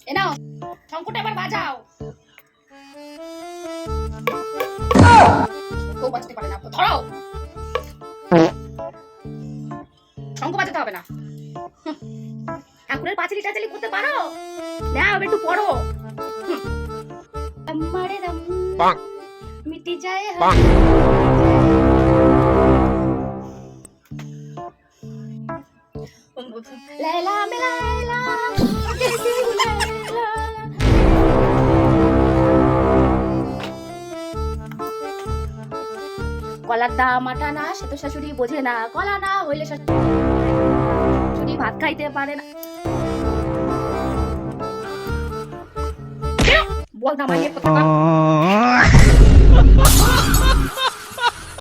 এ নাও শঙ্কুটা এবার বাজাও। ও বাজতে পারে না, ধরো। শঙ্খ বাজাতে হবে না। ঠাকুরের পাঁচিলি টাচিলি করতে পারো? নাও একটু পড়ো। আমারে দম মিটি যায় লাইলা মে লাইলা কেসি লাইলা। কলার দাম আটা না, সে তো শাশুড়ি বোঝে না। কলা না হইলে শাশুড়ি ভাত খাইতে পারে না। বল না মাইয়ে কথা।